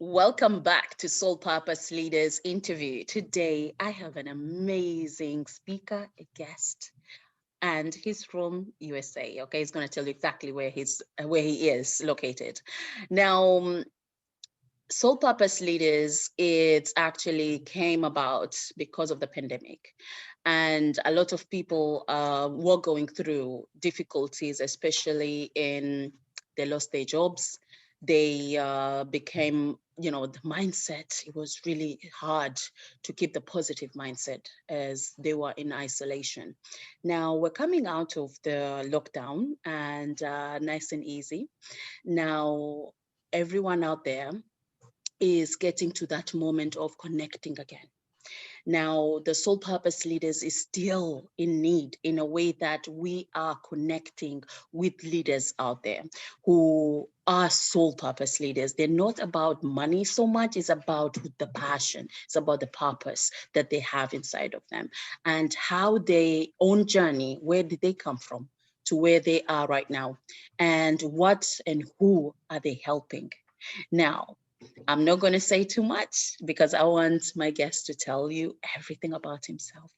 Welcome back to Soul Purpose Leaders Interview. Today, I have an amazing speaker, a guest, and he's from USA. Okay, he's going to tell you exactly where he is located. Now, Soul Purpose Leaders, it actually came about because of the pandemic. And a lot of people were going through difficulties, especially in they lost their jobs. They became, the mindset, it was really hard to keep the positive mindset as they were in isolation. Now we're coming out of the lockdown and nice and easy. Now, everyone out there is getting to that moment of connecting again. Now, the soul purpose leaders is still in need in a way that we are connecting with leaders out there who are soul purpose leaders. They're not about money so much, it's about the passion, it's about the purpose that they have inside of them and how their own journey, where did they come from to where they are right now, and what and who are they helping. Now, I'm not going to say too much because I want my guest to tell you everything about himself.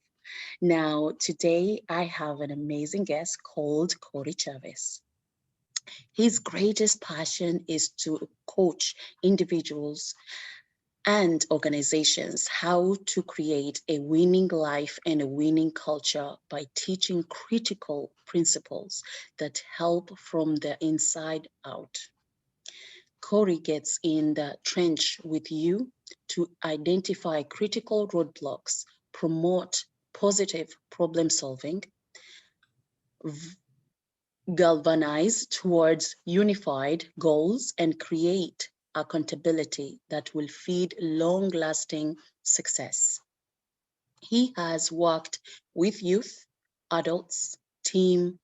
Now, today I have an amazing guest called Cory Chavis. His greatest passion is to coach individuals and organizations how to create a winning life and a winning culture by teaching critical principles that help from the inside out. Cory gets in the trench with you to identify critical roadblocks, promote positive problem solving, galvanize towards unified goals, and create accountability that will feed long-lasting success. He has worked with youth, adults, team,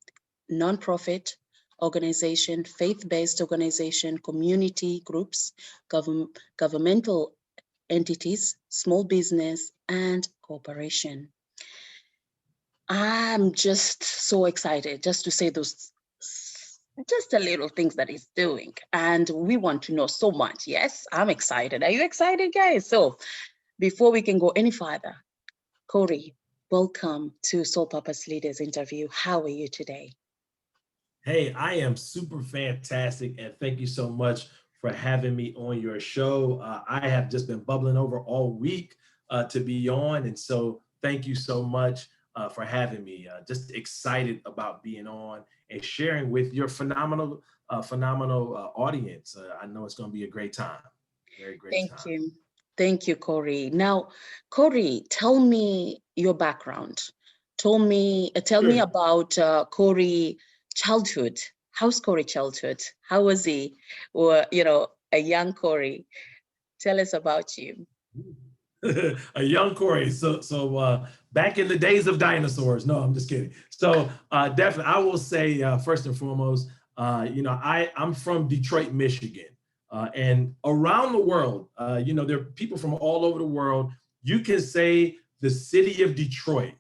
nonprofit organization, faith-based organization, community groups, governmental entities, small business, and corporation. I'm just so excited just to say those, just a little things that he's doing. And we want to know so much. Yes, I'm excited. Are you excited, guys? So before we can go any further, Cory, welcome to Soul Purpose Leaders Interview. How are you today? Hey, I am super fantastic, and thank you so much for having me on your show. I have just been bubbling over all week to be on, and so thank you so much for having me. Just excited about being on and sharing with your phenomenal audience. I know it's going to be a great time, very great Thank time. you. Thank you, Cory. Now, Cory, tell me your background. Tell me Sure. about Cory childhood. How's Cory childhood? How was he? Or, a young Cory. Tell us about you. A young Cory. So back in the days of dinosaurs. No, I'm just kidding. So definitely, I will say first and foremost, I'm from Detroit, Michigan, and around the world, there are people from all over the world. You can say the city of Detroit,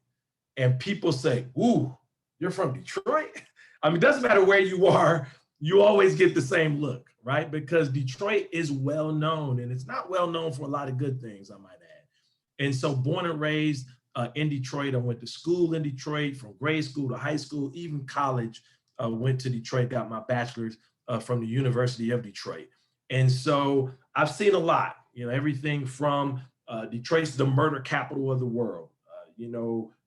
and people say, "Ooh, you're from Detroit." I mean, it doesn't matter where you are, you always get the same look, right? Because Detroit is well known, and it's not well known for a lot of good things, I might add. And so, born and raised in Detroit, I went to school in Detroit, from grade school to high school, even college. Went to Detroit, got my bachelor's from the University of Detroit. And so, I've seen a lot. Everything from Detroit's the murder capital of the world.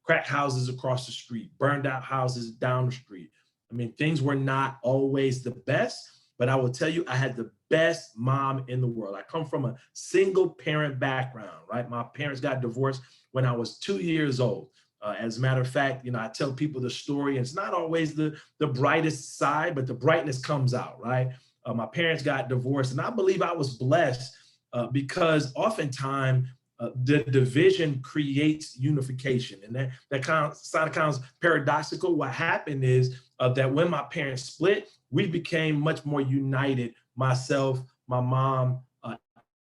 Crack houses across the street, burned out houses down the street. I mean, things were not always the best, but I will tell you, I had the best mom in the world. I come from a single parent background, right? My parents got divorced when I was 2 years old. As a matter of fact, I tell people the story, and it's not always the brightest side, but the brightness comes out, right? My parents got divorced, and I believe I was blessed because oftentimes the division creates unification. And that kind of sounds paradoxical. What happened is that when my parents split, we became much more united, myself, my mom,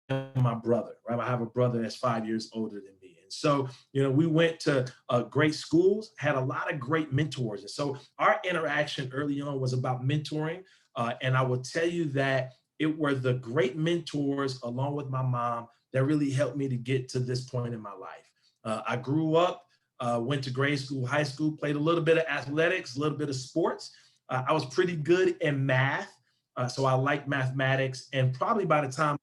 and my brother, right? I have a brother that's 5 years older than me. And so, we went to great schools, had a lot of great mentors. And so our interaction early on was about mentoring. And I will tell you that it were the great mentors along with my mom that really helped me to get to this point in my life. I grew up, went to grade school, high school, played a little bit of athletics, a little bit of sports. I was pretty good in math, so I liked mathematics. And probably by the time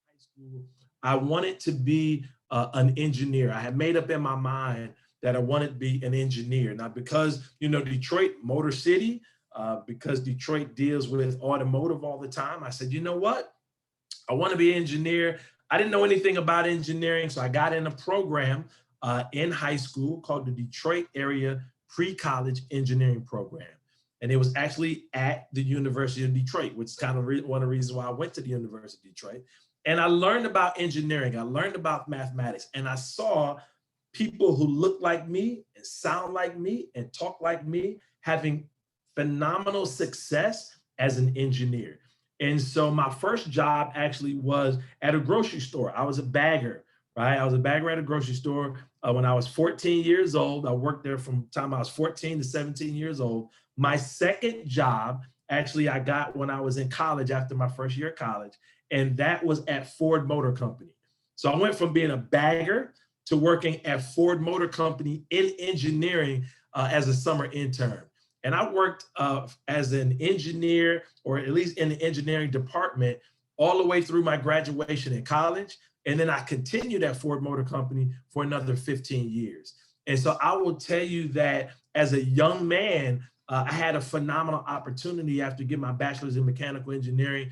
high school, I wanted to be an engineer. I had made up in my mind that I wanted to be an engineer. Now, because, you know, Detroit, Motor City, because Detroit deals with automotive all the time, I said, you know what? I want to be an engineer. I didn't know anything about engineering, so I got in a program in high school called the Detroit Area Pre-College Engineering Program. And it was actually at the University of Detroit, which is kind of one of the reasons why I went to the University of Detroit. And I learned about engineering, I learned about mathematics, and I saw people who look like me and sound like me and talk like me having phenomenal success as an engineer. And so my first job actually was at a grocery store. I was a bagger, right? I was a bagger at a grocery store when I was 14 years old. I worked there from the time I was 14 to 17 years old. My second job, actually, I got when I was in college after my first year of college, and that was at Ford Motor Company. So I went from being a bagger to working at Ford Motor Company in engineering as a summer intern. And I worked as an engineer, or at least in the engineering department, all the way through my graduation in college. And then I continued at Ford Motor Company for another 15 years. And so I will tell you that as a young man, I had a phenomenal opportunity after getting my bachelor's in mechanical engineering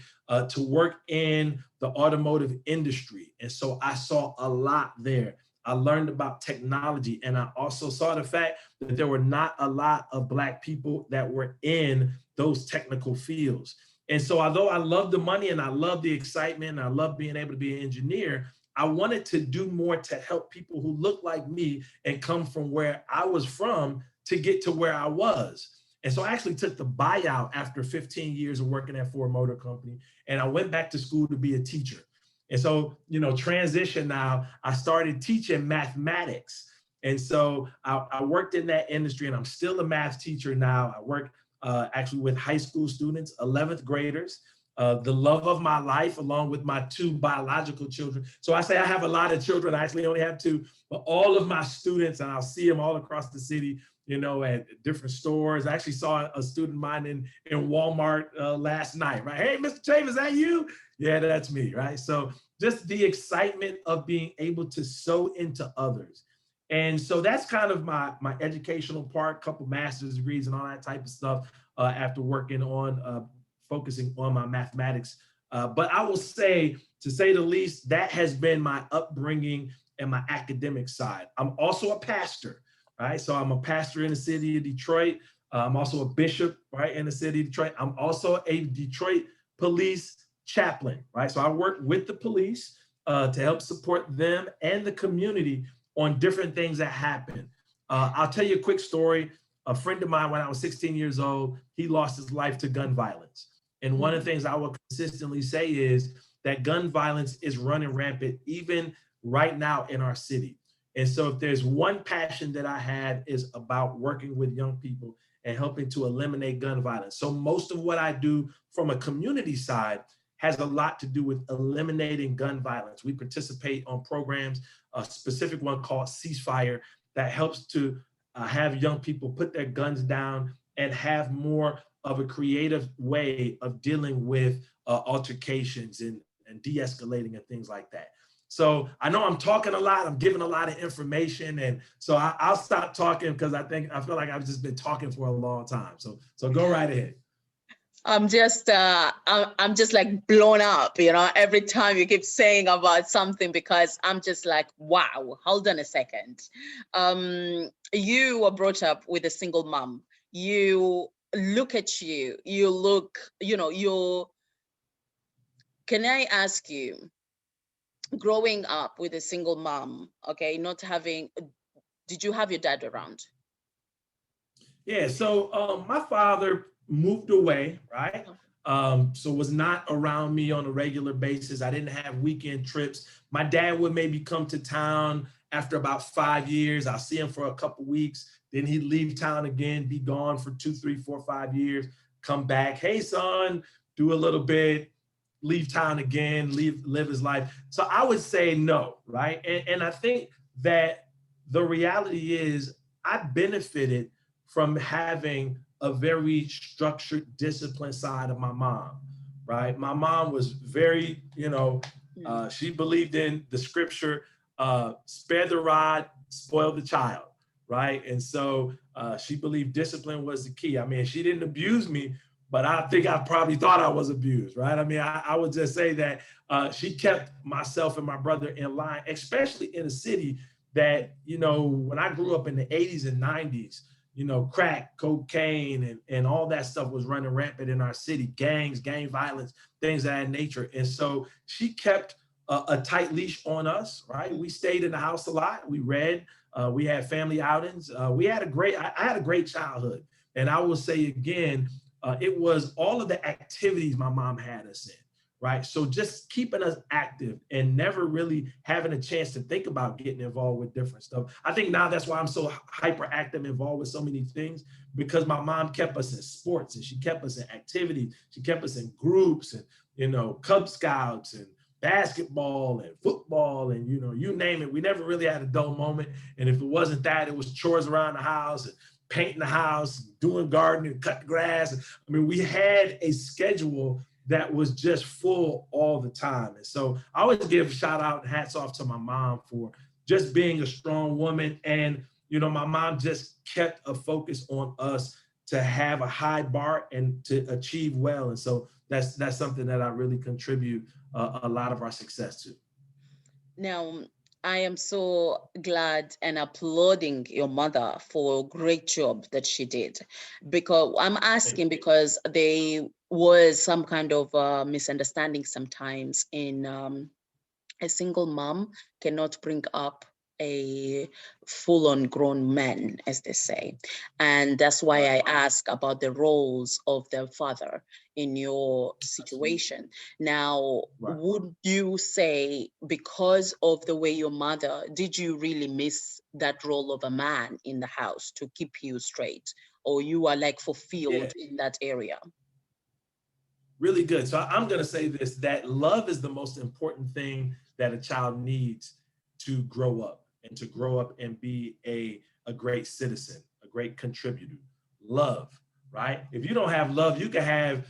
to work in the automotive industry. And so I saw a lot there. I learned about technology, and I also saw the fact that there were not a lot of Black people that were in those technical fields. And so although I love the money and I love the excitement and I love being able to be an engineer, I wanted to do more to help people who look like me and come from where I was from to get to where I was. And so I actually took the buyout after 15 years of working at Ford Motor Company, and I went back to school to be a teacher. And so, you know, transition now, I started teaching mathematics. And so I worked in that industry, and I'm still a math teacher now. I work actually with high school students, 11th graders, the love of my life, along with my two biological children. So I say I have a lot of children. I actually only have two, but all of my students, and I'll see them all across the city, you know, at different stores. I actually saw a student of mine in Walmart last night, right? Hey, Mr. Chavis, is that you? Yeah, that's me, right? So just the excitement of being able to sow into others. And so that's kind of my educational part, couple master's degrees and all that type of stuff after working on focusing on my mathematics. But I will say, to say the least, that has been my upbringing and my academic side. I'm also a pastor, right? So I'm a pastor in the city of Detroit. I'm also a bishop, right, in the city of Detroit. I'm also a Detroit police chaplain, right? So I work with the police to help support them and the community on different things that happen. I'll tell you a quick story. A friend of mine, when I was 16 years old, he lost his life to gun violence. And one of the things I will consistently say is that gun violence is running rampant even right now in our city. And so if there's one passion that I had is about working with young people and helping to eliminate gun violence. So most of what I do from a community side has a lot to do with eliminating gun violence. We participate on programs, a specific one called Ceasefire, that helps to have young people put their guns down and have more of a creative way of dealing with altercations and de-escalating and things like that. So I know I'm talking a lot, I'm giving a lot of information, and so I'll stop talking because I feel like I've just been talking for a long time. So go right ahead. I'm just like blown up, you know, every time you keep saying about something, because I'm just like, wow, hold on a second. You were brought up with a single mom. You look at you look, you know, can I ask you, growing up with a single mom, okay, not having, did you have your dad around? Yeah, so my father moved away, right? So was not around me on a regular basis. I didn't have weekend trips. My dad would maybe come to town after about 5 years. I'll see him for a couple weeks. Then he'd leave town again, be gone for 2, 3, 4, 5 years, come back. Hey, son, do a little bit, leave town again, live his life. So I would say no, right? And I think that the reality is I benefited from having a very structured, disciplined side of my mom, right? My mom was very, she believed in the scripture, spare the rod, spoil the child, right? And so she believed discipline was the key. I mean, she didn't abuse me, but I think I probably thought I was abused, right? I mean, I would just say that she kept myself and my brother in line, especially in a city that, when I grew up in the 80s and 90s, crack, cocaine, and all that stuff was running rampant in our city, gangs, gang violence, things of that nature. And so she kept a tight leash on us, right? We stayed in the house a lot. We read, we had family outings. I had a great childhood. And I will say again, it was all of the activities my mom had us in, right? So just keeping us active and never really having a chance to think about getting involved with different stuff. I think now that's why I'm so hyperactive, involved with so many things, because my mom kept us in sports and she kept us in activities. She kept us in groups and, Cub Scouts and basketball and football and, you name it. We never really had a dull moment. And if it wasn't that, it was chores around the house and painting the house, doing gardening, cutting grass. I mean, we had a schedule that was just full all the time. And so I always give a shout out and hats off to my mom for just being a strong woman. And, my mom just kept a focus on us to have a high bar and to achieve well. And so that's something that I really contribute a lot of our success to. Now, I am so glad and applauding your mother for a great job that she did. Because I'm asking because there was some kind of misunderstanding sometimes in a single mom cannot bring up a full-on grown man, as they say. And that's why I ask about the roles of the father in your situation. Now, Right. would you say because of the way your mother, did you really miss that role of a man in the house to keep you straight? Or you are like fulfilled Yeah. in that area? Really good. So I'm going to say this, that love is the most important thing that a child needs to grow up and be a great citizen, a great contributor. Love, right? If you don't have love, you can have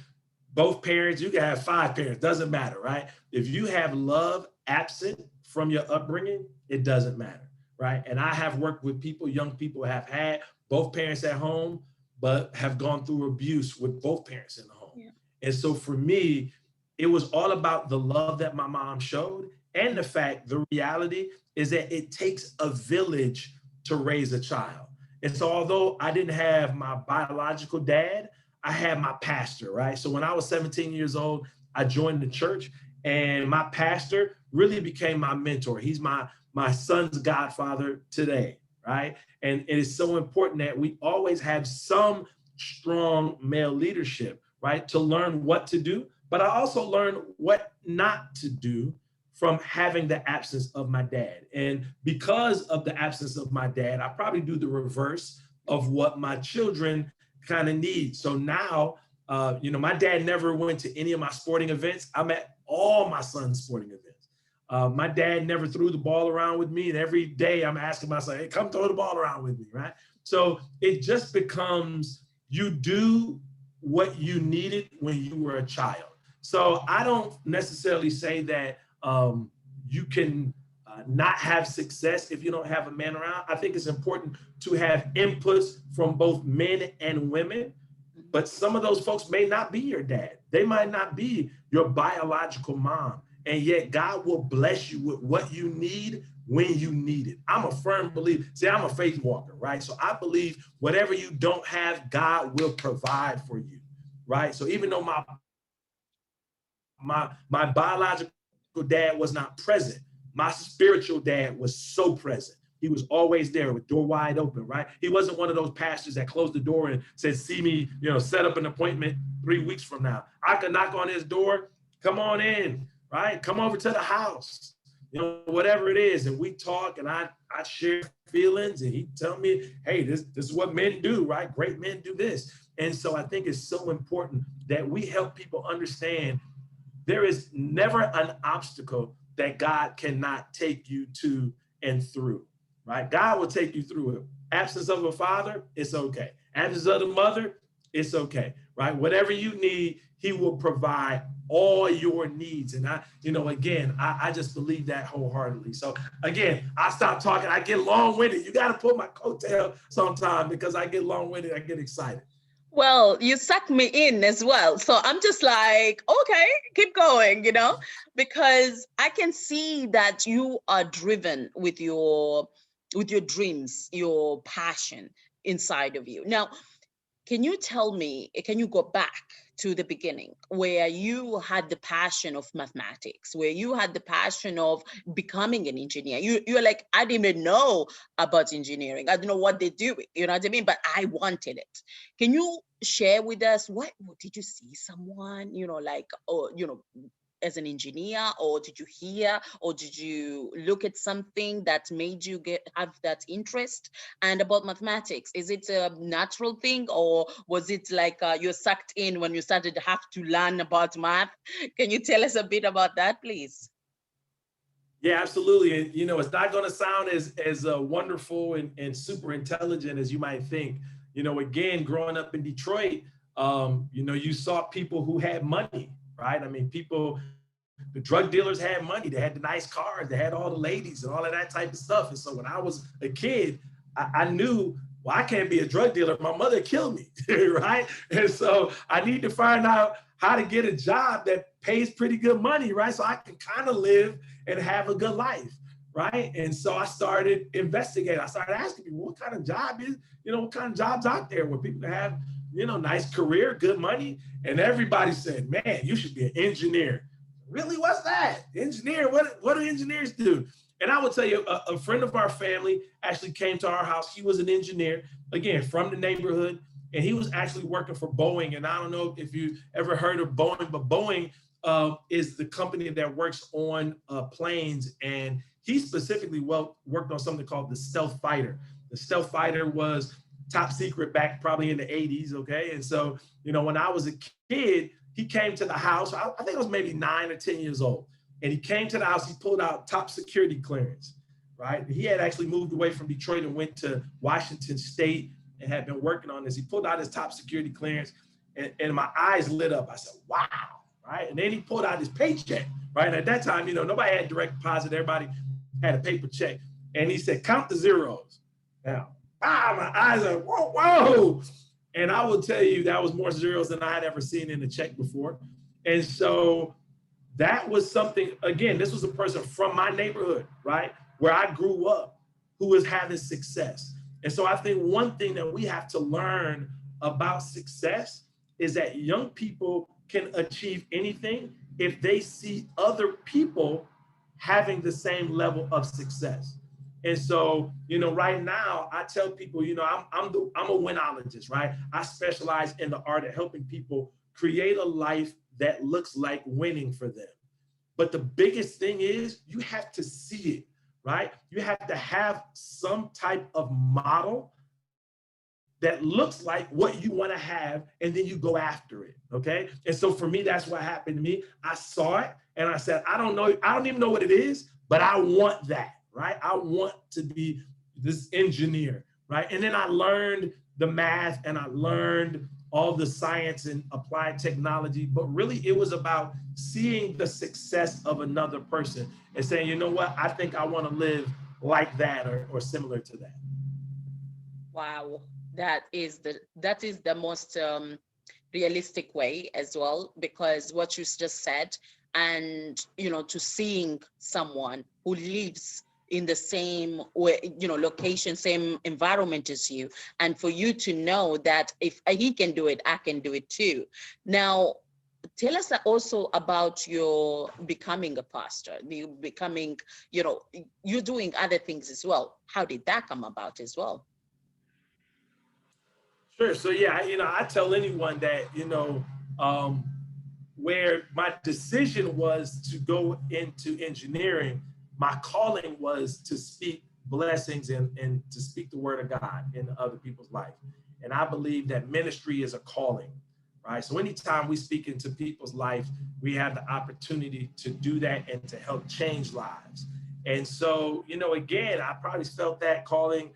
both parents, you can have 5 parents, doesn't matter, right? If you have love absent from your upbringing, it doesn't matter, right? And I have worked with people, young people have had both parents at home, but have gone through abuse with both parents in the home. Yeah. And so for me, it was all about the love that my mom showed and the fact, the reality is that it takes a village to raise a child. And so although I didn't have my biological dad, I had my pastor, right? So when I was 17 years old, I joined the church and my pastor really became my mentor. He's my son's godfather today, right? And it is so important that we always have some strong male leadership, right? To learn what to do, but I also learned what not to do from having the absence of my dad. And because of the absence of my dad, I probably do the reverse of what my children kind of need. So now, my dad never went to any of my sporting events. I'm at all my son's sporting events. My dad never threw the ball around with me. And every day I'm asking myself, hey, come throw the ball around with me, right? So it just becomes, you do what you needed when you were a child. So I don't necessarily say that you can not have success if you don't have a man around. I think it's important to have inputs from both men and women, but some of those folks may not be your dad. They might not be your biological mom, and yet God will bless you with what you need when you need it. I'm a firm believer. See, I'm a faith walker, right? So I believe whatever you don't have, God will provide for you, right? So even though my biological dad was not present, my spiritual dad was so present. He was always there with door wide open, right? He wasn't one of those pastors that closed the door and said, see me, set up an appointment 3 weeks from now. I could knock on his door, come on in, right? Come over to the house, whatever it is. And we talk and I share feelings and he tell me, hey, this is what men do, right? Great men do this. And so I think it's so important that we help people understand there is never an obstacle that God cannot take you to and through, right? God will take you through it. Absence of a father, it's okay. Absence of the mother, it's okay, right? Whatever you need, he will provide all your needs. And I just believe that wholeheartedly. So again, I stop talking, I get long-winded. You got to pull my coattail sometime because I get long-winded, I get excited. Well, you suck me in as well. So I'm just like, okay, keep going, because I can see that you are driven with your dreams, your passion inside of you. Now, can you go back to the beginning where you had the passion of mathematics, where you had the passion of becoming an engineer? You're like, I didn't even know about engineering. I don't know what they do, you know what I mean? But I wanted it. Can you share with us, what did you see someone, as an engineer, or did you hear, or did you look at something that made you have that interest? And about mathematics, is it a natural thing, or was it like you're sucked in when you started to have to learn about math? Can you tell us a bit about that, please? Yeah, absolutely. And it's not going to sound as wonderful and super intelligent as you might think. Again, growing up in Detroit, you saw people who had money, right? I mean, the drug dealers had money. They had the nice cars. They had all the ladies and all of that type of stuff. And so when I was a kid, I knew, well, I can't be a drug dealer. My mother killed me, right? And so I need to find out how to get a job that pays pretty good money, right? So I can kind of live and have a good life, right? And so I started investigating. I started asking people, what kind of job is, what kind of jobs out there where people have, nice career, good money? And everybody said, man, you should be an engineer. Really, what's that? Engineer, what do engineers do? And I will tell you, a friend of our family actually came to our house. He was an engineer, again, from the neighborhood, and he was actually working for Boeing. And I don't know if you ever heard of Boeing, but Boeing is the company that works on planes. And he specifically worked on something called the stealth fighter. The stealth fighter was top secret back probably in the 80s, okay? And so, when I was a kid, he came to the house. I think I was maybe 9 or 10 years old. And he came to the house, he pulled out top security clearance, right? He had actually moved away from Detroit and went to Washington State and had been working on this. He pulled out his top security clearance and my eyes lit up. I said, wow, right? And then he pulled out his paycheck, right? And at that time, nobody had direct deposit. Everybody had a paper check. And he said, count the zeros. Now, my eyes are, whoa. And I will tell you, that was more zeros than I had ever seen in a check before. And so that was something, again, this was a person from my neighborhood, right? Where I grew up, who was having success. And so I think one thing that we have to learn about success is that young people can achieve anything if they see other people having the same level of success. And so, right now I tell people, I'm a winologist, right? I specialize in the art of helping people create a life that looks like winning for them. But the biggest thing is you have to see it, right? You have to have some type of model that looks like what you want to have, and then you go after it, okay? And so for me, that's what happened to me. I saw it and I said, I don't even know what it is, but I want that. Right? I want to be this engineer, right? And then I learned the math and I learned all the science and applied technology, but really it was about seeing the success of another person and saying, you know what, I think I want to live like that or similar to that. Wow, that is the most realistic way as well, because what you just said, and to seeing someone who lives in the same way, location, same environment as you, and for you to know that if he can do it, I can do it too. Now, tell us also about your becoming a pastor, you becoming, you're doing other things as well. How did that come about as well? Sure. So yeah, I tell anyone that, um, where my decision was to go into engineering, my calling was to speak blessings and to speak the word of God in other people's life. And I believe that ministry is a calling. right? So anytime we speak into people's life, we have the opportunity to do that and to help change lives. And so, again, I probably felt that calling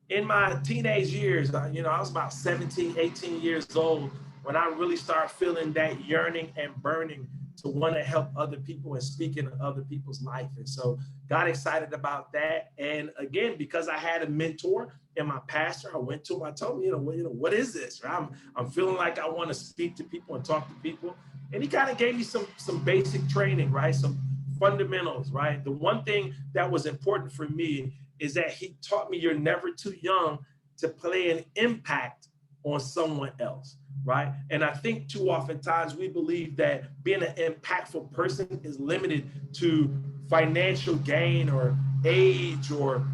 in my teenage years. I was about 17, 18 years old when I really started feeling that yearning and burning to want to help other people and speak into other people's life. And so got excited about that. And again, because I had a mentor and my pastor, I went to him, I told him, what is this? Right? I'm feeling like I want to speak to people and talk to people. And he kind of gave me some basic training, right? Some fundamentals, right? The one thing that was important for me is that he taught me you're never too young to play an impact on someone else, right? And I think too often times we believe that being an impactful person is limited to financial gain or age or,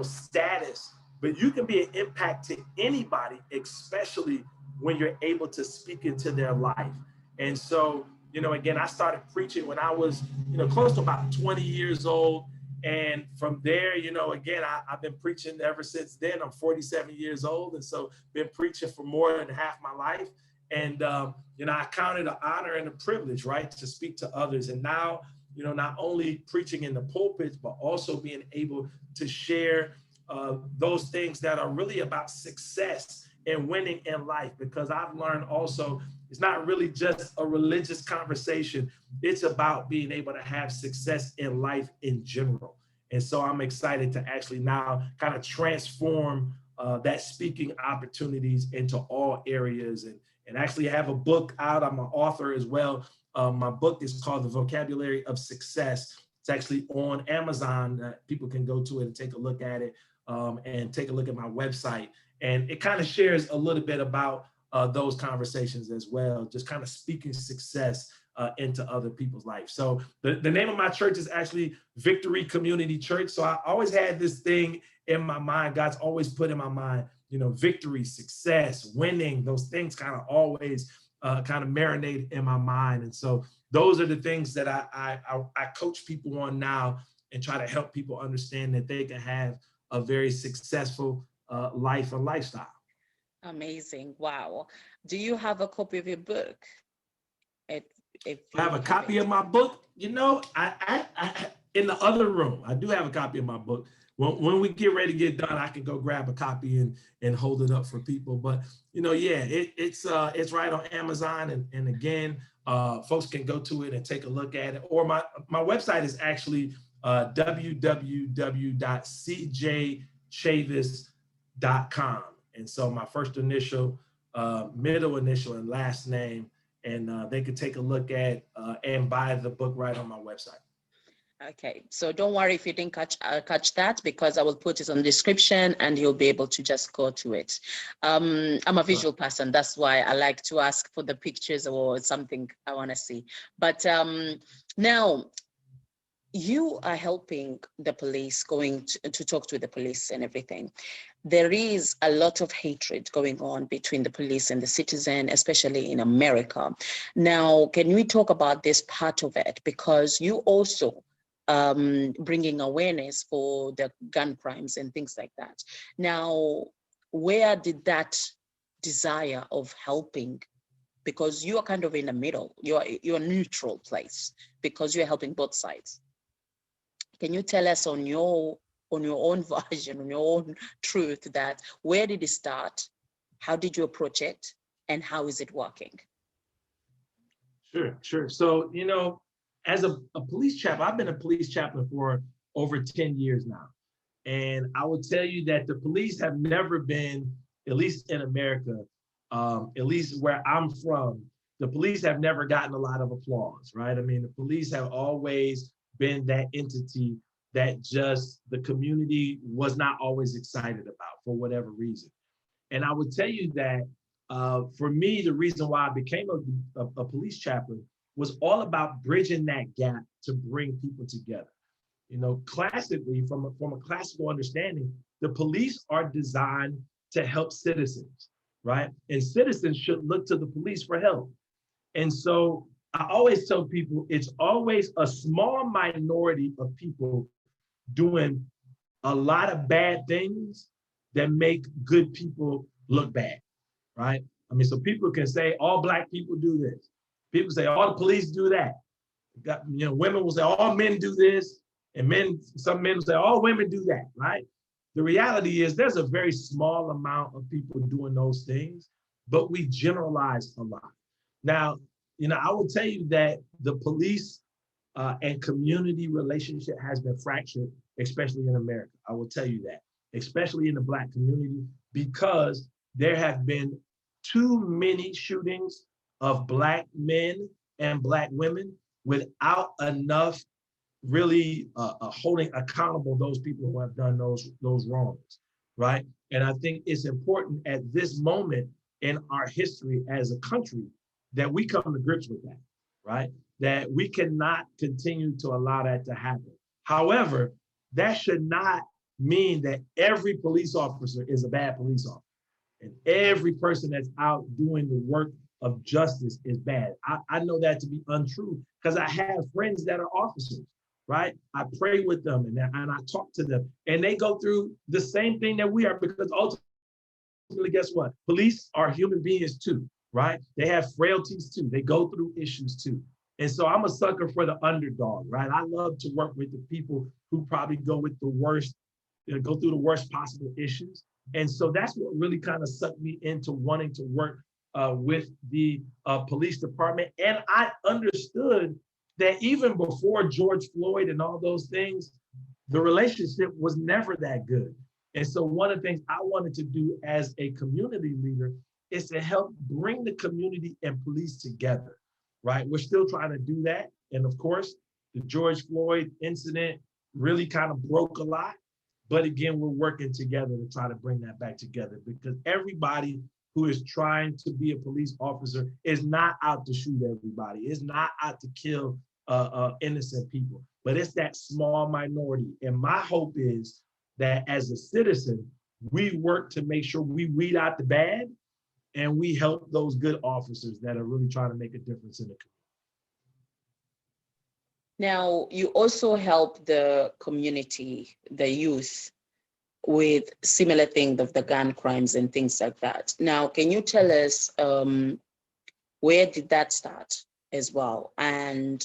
status, but you can be an impact to anybody, especially when you're able to speak into their life. And so, again, I started preaching when I was, close to about 20 years old. And from there, again, I've been preaching ever since then. I'm 47 years old. And so been preaching for more than half my life. And, I count it an honor and a privilege, right, to speak to others. And now, not only preaching in the pulpit, but also being able to share those things that are really about success and winning in life, because I've learned also it's not really just a religious conversation. It's about being able to have success in life in general. And so I'm excited to actually now kind of transform that speaking opportunities into all areas and actually have a book out. I'm an author as well. My book is called The Vocabulary of Success. It's actually on Amazon. People can go to it and take a look at it and take a look at my website. And it kind of shares a little bit about those conversations as well, just kind of speaking success into other people's life. So the name of my church is actually Victory Community Church. So I always had this thing in my mind. God's always put in my mind, victory, success, winning, those things kind of always kind of marinate in my mind. And so those are the things that I coach people on now and try to help people understand that they can have a very successful life and lifestyle. Amazing. Wow. Do you have a copy of your book? If I have a copy of my book, I in the other room. I do have a copy of my book. When we get ready to get done, I can go grab a copy and hold it up for people. But it's right on Amazon, and again, folks can go to it and take a look at it. Or my website is actually www.cjchavis.com. And so my first initial, middle initial, and last name, and they could take a look at and buy the book right on my website. Okay, so don't worry if you didn't catch that, because I will put it on the description and you'll be able to just go to it. I'm a visual person. That's why I like to ask for the pictures or something I want to see. But now, you are helping the police, going to talk to the police and everything. There is a lot of hatred going on between the police and the citizen, especially in America. Now, can we talk about this part of it? Because you also bringing awareness for the gun crimes and things like that. Now, where did that desire of helping, because you are kind of in the middle, you're a neutral place because you're helping both sides. Can you tell us on your own version, on your own truth, that where did it start? How did you approach it? And how is it working? Sure. So, as a police chaplain, I've been a police chaplain for over 10 years now. And I would tell you that the police have never been, at least in America, at least where I'm from, the police have never gotten a lot of applause, right? I mean, the police have always been that entity that just the community was not always excited about for whatever reason. And I would tell you that for me, the reason why I became a police chaplain was all about bridging that gap to bring people together. Classically, from a classical understanding, the police are designed to help citizens, right? And citizens should look to the police for help. And so I always tell people it's always a small minority of people doing a lot of bad things that make good people look bad, right? I mean, so people can say all Black people do this. People say all the police do that. Women will say all men do this, and some men will say all women do that, right? The reality is there's a very small amount of people doing those things, but we generalize a lot. Now, I will tell you that the police and community relationship has been fractured, especially in America. I will tell you that, especially in the Black community, because there have been too many shootings of Black men and Black women without enough really holding accountable those people who have done those wrongs, right? And I think it's important at this moment in our history as a country that we come to grips with that, right? That we cannot continue to allow that to happen. However, that should not mean that every police officer is a bad police officer and every person that's out doing the work of justice is bad. I know that to be untrue because I have friends that are officers, right? I pray with them and I talk to them and they go through the same thing that we are, because ultimately, guess what? Police are human beings too, right? They have frailties too. They go through issues too. And so I'm a sucker for the underdog, right? I love to work with the people who probably go with the worst, go through the worst possible issues. And so that's what really kind of sucked me into wanting to work with the police department. And I understood that even before George Floyd and all those things, the relationship was never that good. And so one of the things I wanted to do as a community leader is to help bring the community and police together, right? We're still trying to do that. And of course, the George Floyd incident really kind of broke a lot. But again, we're working together to try to bring that back together, because everybody who is trying to be a police officer is not out to shoot everybody. It's not out to kill innocent people, but it's that small minority. And my hope is that as a citizen, we work to make sure we weed out the bad and we help those good officers that are really trying to make a difference in the community. Now, you also help the community, the youth, with similar things of the gun crimes and things like that. Now, can you tell us where did that start as well? And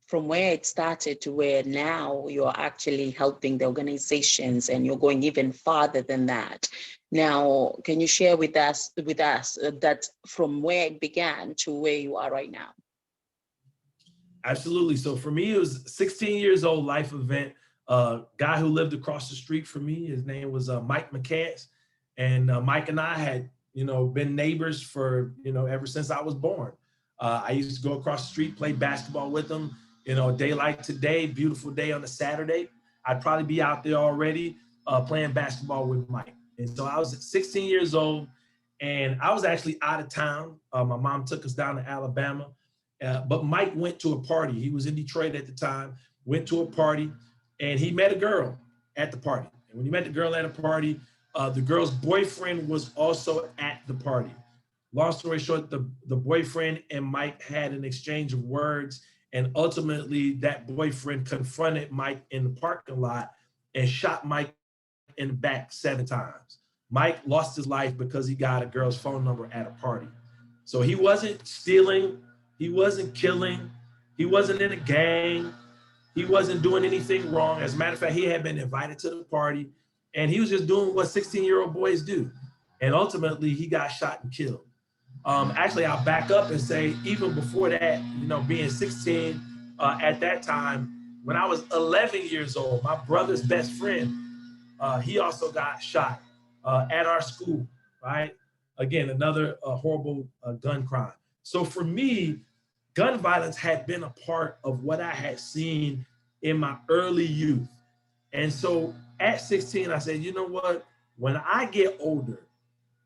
from where it started to where now you're actually helping the organizations and you're going even farther than that. Now, can you share with us that from where it began to where you are right now? Absolutely. So for me, it was 16 years old life event. Guy who lived across the street from me, his name was Mike McCants. And Mike and I had, been neighbors for, ever since I was born. I used to go across the street, play basketball with him. A day like today, beautiful day on a Saturday, I'd probably be out there already playing basketball with Mike. And so I was 16 years old and I was actually out of town. My mom took us down to Alabama, but Mike went to a party. He was in Detroit at the time, went to a party and he met a girl at the party. And when he met the girl at a party, the girl's boyfriend was also at the party. Long story short, the boyfriend and Mike had an exchange of words. And ultimately, that boyfriend confronted Mike in the parking lot and shot Mike in the back 7 times. Mike lost his life because he got a girl's phone number at a party. So he wasn't stealing, he wasn't killing, he wasn't in a gang, he wasn't doing anything wrong. As a matter of fact, he had been invited to the party and he was just doing what 16-year-old boys do. And ultimately, he got shot and killed. Actually, I'll back up and say, even before that, being 16 at that time, when I was 11 years old, my brother's best friend, he also got shot at our school, right? Again, another horrible gun crime. So for me, gun violence had been a part of what I had seen in my early youth. And so at 16, I said, you know what? When I get older,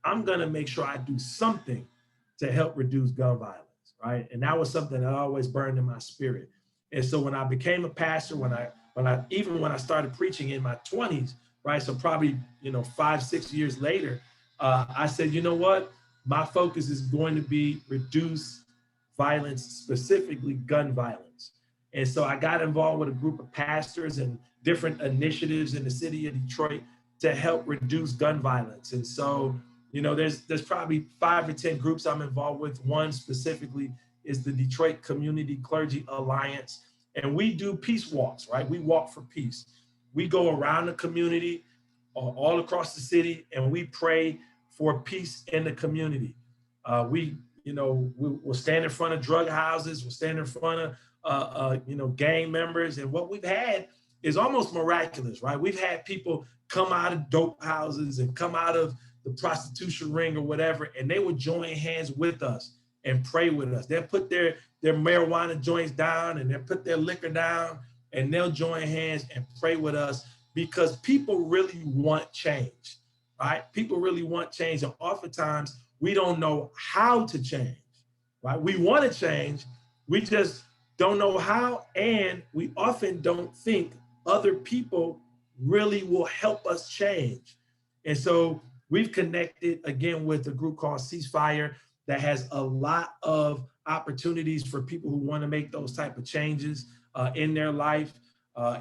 I'm gonna make sure I do something to help reduce gun violence, right? And that was something that always burned in my spirit. And so when I became a pastor, when I started preaching in my 20s, right? So probably 5-6 years later, I said, you know what? My focus is going to be reduce violence, specifically gun violence. And so I got involved with a group of pastors and different initiatives in the city of Detroit to help reduce gun violence. And so You know, there's probably 5 or 10 groups I'm involved with. One specifically is the Detroit Community Clergy Alliance. And we do peace walks, right? We walk for peace. We go around the community, all across the city, and we pray for peace in the community. We'll stand in front of drug houses, we'll stand in front of, gang members. And what we've had is almost miraculous, right? We've had people come out of dope houses and come out of the prostitution ring or whatever, and they would join hands with us and pray with us. They'll put their marijuana joints down and they'll put their liquor down and they'll join hands and pray with us because people really want change, right? People really want change. And oftentimes we don't know how to change, right? We want to change, we just don't know how. And we often don't think other people really will help us change. And so we've connected again with a group called Ceasefire that has a lot of opportunities for people who want to make those type of changes in their life.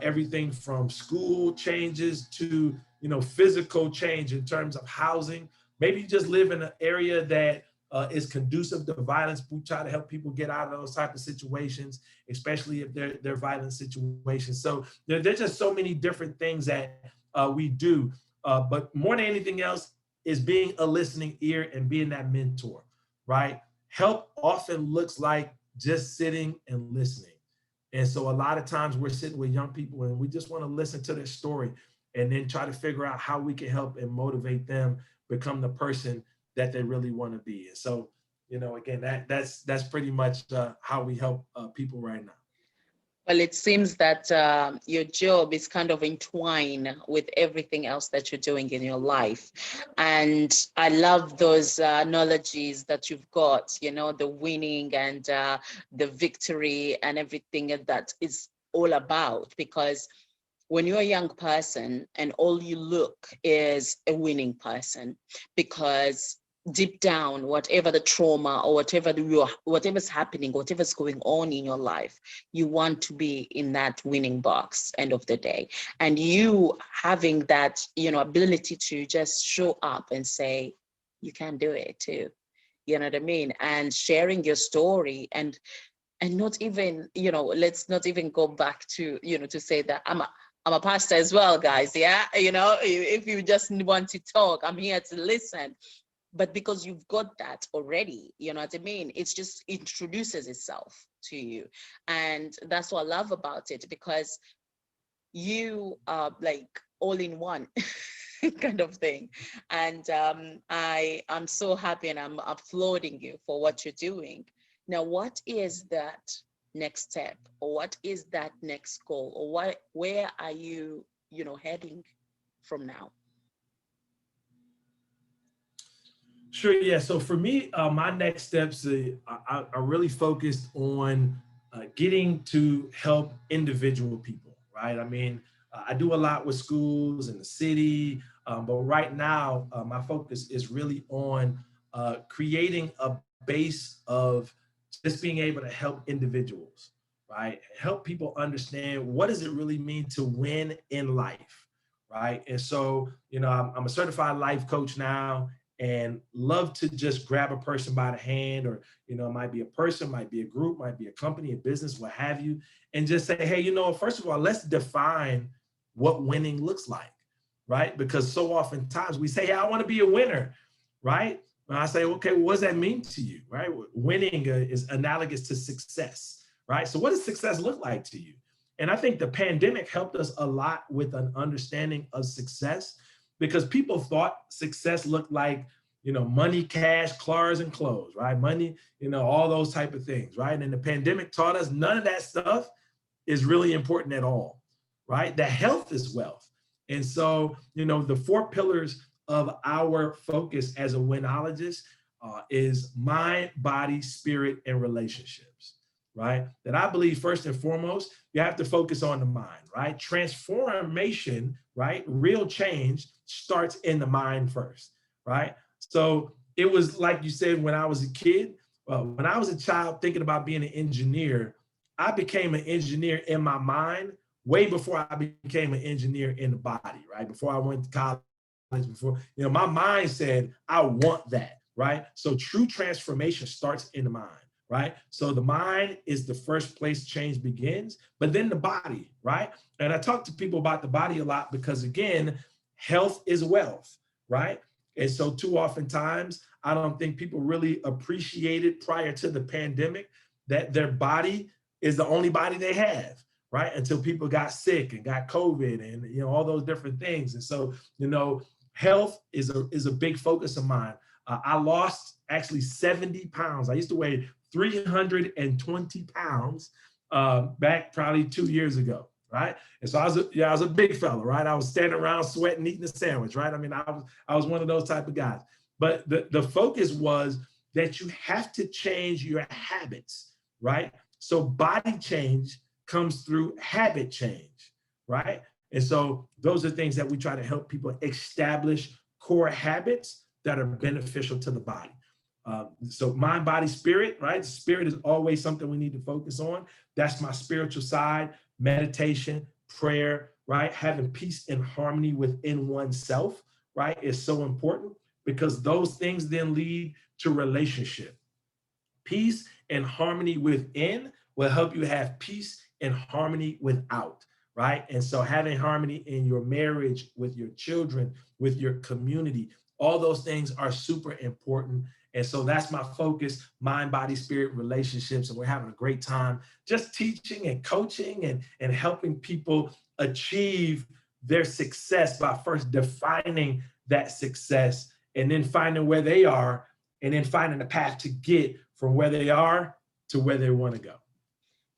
Everything from school changes to physical change in terms of housing. Maybe you just live in an area that is conducive to violence. We try to help people get out of those type of situations, especially if they're violent situations. So there's just so many different things that we do. But more than anything else is being a listening ear and being that mentor, right? Help often looks like just sitting and listening. And so a lot of times we're sitting with young people and we just want to listen to their story and then try to figure out how we can help and motivate them become the person that they really want to be. And so, again, that's pretty much how we help people right now. Well, it seems that your job is kind of entwined with everything else that you're doing in your life. And I love those analogies that you've got, the winning and the victory and everything that is all about. Because when you're a young person and all you look is a winning person, because deep down, whatever the trauma or whatever's happening, whatever's going on in your life, you want to be in that winning box end of the day. And you having that, ability to just show up and say, you can do it too. You know what I mean? And sharing your story and not even, let's not even go back to, to say that I'm a pastor as well, guys. Yeah. If you just want to talk, I'm here to listen. But because you've got that already, you know what I mean? It's just introduces itself to you. And that's what I love about it, because you are like all in one kind of thing. And I'm so happy and I'm applauding you for what you're doing. Now, what is that next step, or what is that next goal, or where are you, heading from now? Sure, yeah. So for me, my next steps are really focused on getting to help individual people, right? I mean, I do a lot with schools in the city, but right now, my focus is really on creating a base of just being able to help individuals, right? Help people understand what does it really mean to win in life, right? And so, I'm a certified life coach now, and love to just grab a person by the hand, or it might be a person, might be a group, might be a company, a business, what have you, and just say, hey, first of all, let's define what winning looks like, right? Because so oftentimes we say, hey, I want to be a winner, right? And I say, okay, well, what does that mean to you, right? Winning is analogous to success, right? So what does success look like to you? And I think the pandemic helped us a lot with an understanding of success, because people thought success looked like, money, cash, cars, and clothes, right? Money, all those type of things, right? And the pandemic taught us none of that stuff is really important at all, right? The health is wealth. And so, the 4 pillars of our focus as a winologist is mind, body, spirit, and relationships, right? That I believe first and foremost, you have to focus on the mind, right? Transformation, right? Real change starts in the mind first, right? So it was like you said, when I was a kid, when I was a child thinking about being an engineer, I became an engineer in my mind way before I became an engineer in the body, right? Before I went to college before. My mind said, I want that, right? So true transformation starts in the mind, right? So the mind is the first place change begins, but then the body, right? And I talk to people about the body a lot because, again, health is wealth, right? And so too often times, I don't think people really appreciated prior to the pandemic that their body is the only body they have, right? Until people got sick and got COVID and, all those different things. And so, health is a big focus of mine. I lost actually 70 pounds. I used to weigh 320 pounds back probably 2 years ago, right? And so I was a big fella, right? I was standing around sweating, eating a sandwich, right? I mean, I was one of those type of guys. But the focus was that you have to change your habits, right? So body change comes through habit change, right? And so those are things that we try to help people establish core habits that are beneficial to the body. So mind, body, spirit, right? Spirit is always something we need to focus on. That's my spiritual side, meditation, prayer, right? Having peace and harmony within oneself, right, is so important because those things then lead to relationship. Peace and harmony within will help you have peace and harmony without, right? And so having harmony in your marriage, with your children, with your community, all those things are super important. And so that's my focus, mind, body, spirit, relationships. And we're having a great time just teaching and coaching and helping people achieve their success by first defining that success and then finding where they are and then finding a path to get from where they are to where they want to go.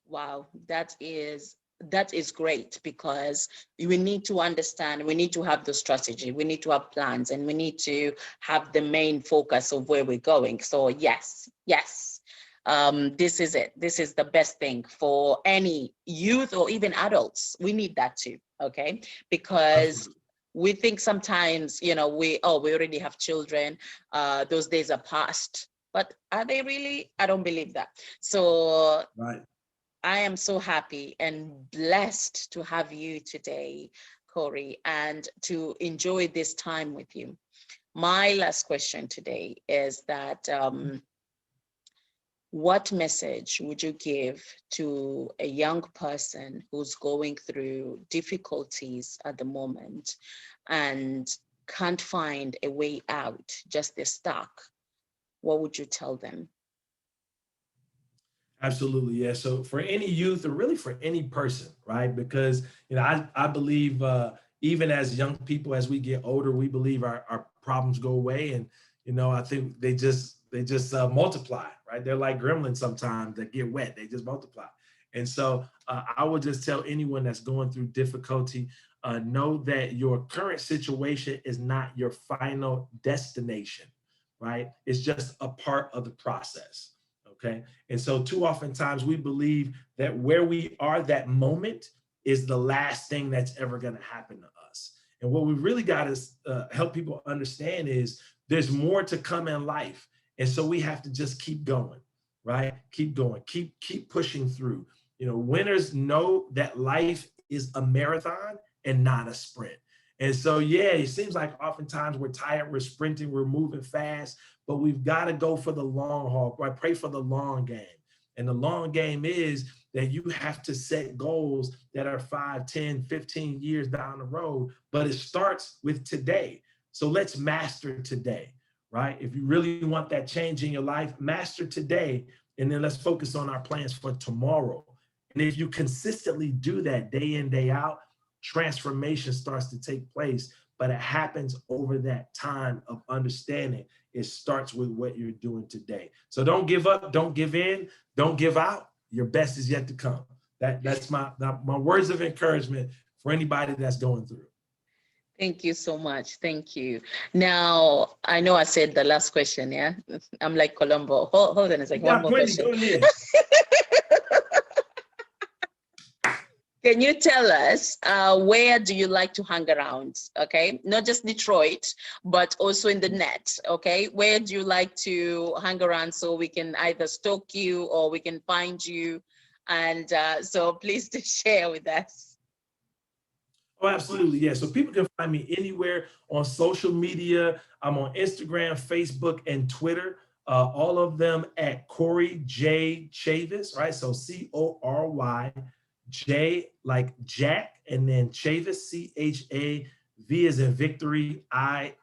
Wow, that is great because we need to understand, we need to have the strategy, we need to have plans, and we need to have the main focus of where we're going. So yes, this is it. This is the best thing for any youth or even adults. We need that too, okay? Because we think sometimes, we already have children, those days are past. But are they really? I don't believe that. So right. I am so happy and blessed to have you today, Cory, and to enjoy this time with you. My last question today is that what message would you give to a young person who's going through difficulties at the moment and can't find a way out, just they're stuck? What would you tell them? Absolutely, yeah. So for any youth or really for any person, right? Because I believe even as young people, as we get older, we believe our problems go away, and I think they just multiply, right? They're like gremlins sometimes that get wet; they just multiply. And so I would just tell anyone that's going through difficulty, know that your current situation is not your final destination, right? It's just a part of the process. Okay. And so too oftentimes we believe that where we are that moment is the last thing that's ever going to happen to us. And what we really got to help people understand is there's more to come in life. And so we have to just keep going, right? Keep going, keep pushing through. Winners know that life is a marathon and not a sprint. And so, yeah, it seems like oftentimes we're tired, we're sprinting, we're moving fast, but we've got to go for the long haul, right? Pray for the long game. And the long game is that you have to set goals that are 5, 10, 15 years down the road, but it starts with today. So let's master today, right? If you really want that change in your life, master today, and then let's focus on our plans for tomorrow. And if you consistently do that day in, day out, transformation starts to take place, but it happens over that time of understanding. It starts with what you're doing today. So don't give up, don't give in, don't give out. Your best is yet to come. That's my words of encouragement for anybody that's going through. Thank you so much. Thank you. Now, I know I said the last question, yeah? I'm like Columbo. Hold on a second, one more question. Can you tell us where do you like to hang around? Okay, not just Detroit, but also in the net. Okay, where do you like to hang around so we can either stalk you or we can find you? And so please do share with us. Oh, absolutely. Yeah. So people can find me anywhere on social media. I'm on Instagram, Facebook, and Twitter. All of them at Cory J Chavis, right? So Cory J like Jack, and then Chavis, Chav as in victory,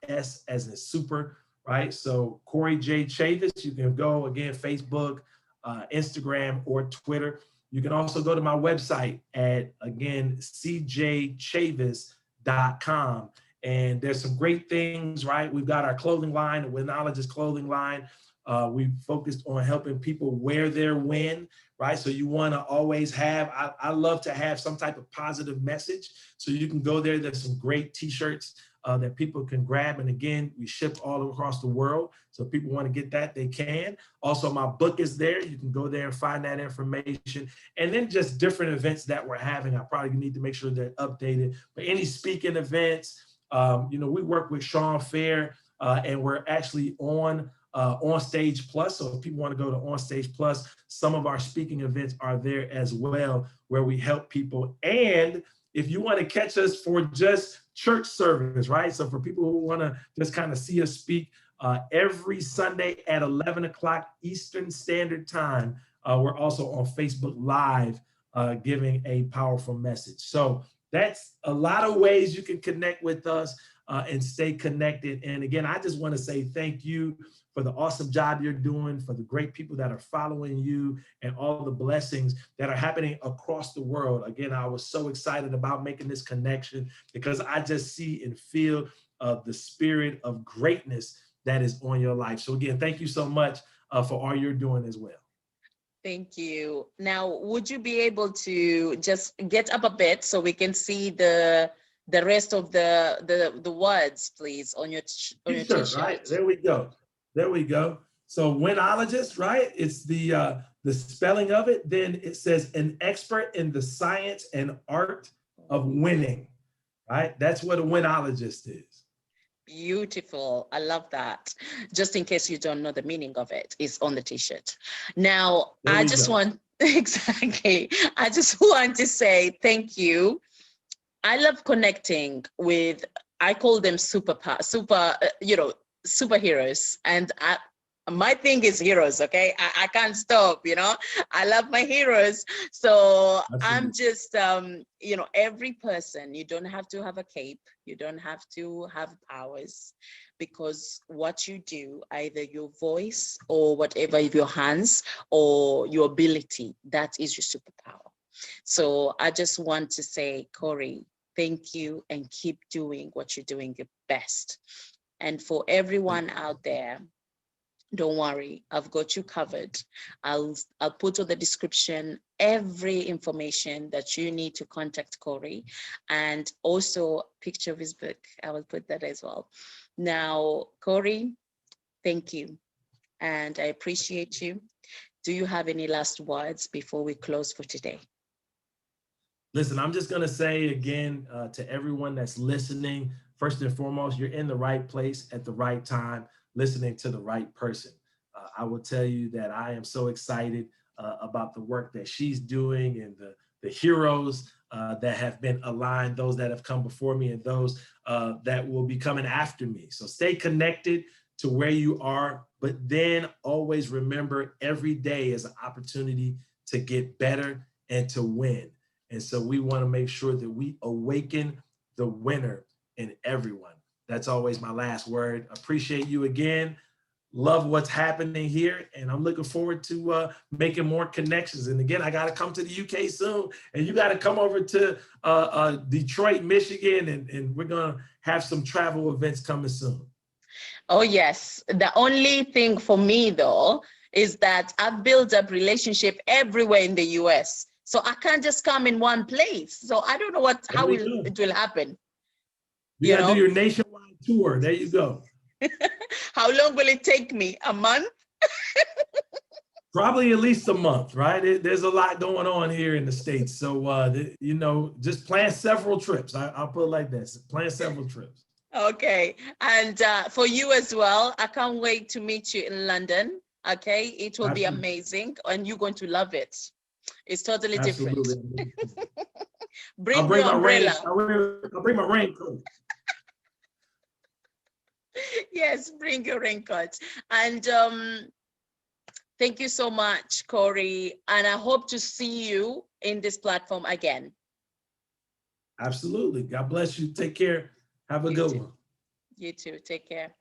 Is as in super, right? So Cory J Chavis, you can go again, Facebook, Instagram, or Twitter. You can also go to my website at, again, cjchavis.com. And there's some great things, right? We've got our clothing line, the Winologist clothing line. We focused on helping people wear their win, right? So you want to always have, I love to have some type of positive message. So you can go there. There's some great t-shirts that people can grab. And again, we ship all across the world. So if people want to get that, they can. Also, my book is there. You can go there and find that information. And then just different events that we're having. I probably need to make sure they're updated. But any speaking events, we work with Sean Fair, and we're actually on Stage Plus. So if people want to go to On Stage Plus, some of our speaking events are there as well, where we help people. And if you want to catch us for just church service, right? So for people who want to just kind of see us speak, every Sunday at 11 o'clock Eastern Standard Time, we're also on Facebook Live giving a powerful message. So that's a lot of ways you can connect with us and stay connected. And again, I just want to say thank you for the awesome job you're doing, for the great people that are following you, and all the blessings that are happening across the world. Again, I was so excited about making this connection because I just see and feel the spirit of greatness that is on your life. So again, thank you so much for all you're doing as well. Thank you. Now, would you be able to just get up a bit so we can see the rest of the words, please, on your t-shirt? Right? There we go. There we go. So Winologist, right? It's the spelling of it. Then it says an expert in the science and art of winning, right? That's what a winologist is. Beautiful. I love that. Just in case you don't know the meaning of it, it's on the t-shirt. Now, I just want, exactly. I just want to say thank you. I love connecting with, I call them superheroes. And my thing is heroes, okay? I can't stop, I love my heroes. So absolutely. I'm just, every person, you don't have to have a cape, you don't have to have powers, because what you do, either your voice or whatever, your hands or your ability, that is your superpower. So I just want to say, Cory, thank you, and keep doing what you're doing your best. And for everyone out there, don't worry, I've got you covered. I'll put on the description every information that you need to contact Cory, and also a picture of his book. I will put that as well. Now, Cory, thank you, and I appreciate you. Do you have any last words before we close for today? Listen, I'm just going to say again to everyone that's listening, first and foremost, you're in the right place at the right time, listening to the right person. I will tell you that I am so excited about the work that she's doing, and the heroes that have been aligned, those that have come before me and those that will be coming after me. So stay connected to where you are, but then always remember every day is an opportunity to get better and to win. And so we want to make sure that we awaken the winner in everyone. That's always my last word. Appreciate you again. Love what's happening here. And I'm looking forward to making more connections. And again, I got to come to the UK soon. And you got to come over to Detroit, Michigan. And we're going to have some travel events coming soon. Oh, yes. The only thing for me, though, is that I've built up relationship everywhere in the US. So I can't just come in one place. So I don't know how it will happen. You got to do your nationwide tour. There you go. How long will it take me? A month? Probably at least a month, right? There's a lot going on here in the States. So, just plan several trips. I'll put it like this. Plan several trips. Okay. And for you as well, I can't wait to meet you in London. Okay. It will be amazing. And you're going to love it. It's totally different. Bring your umbrella. I'll bring my raincoat. Yes, bring your raincoat. And thank you so much, Cory. And I hope to see you in this platform again. Absolutely. God bless you. Take care. Have a good one. You too. Take care.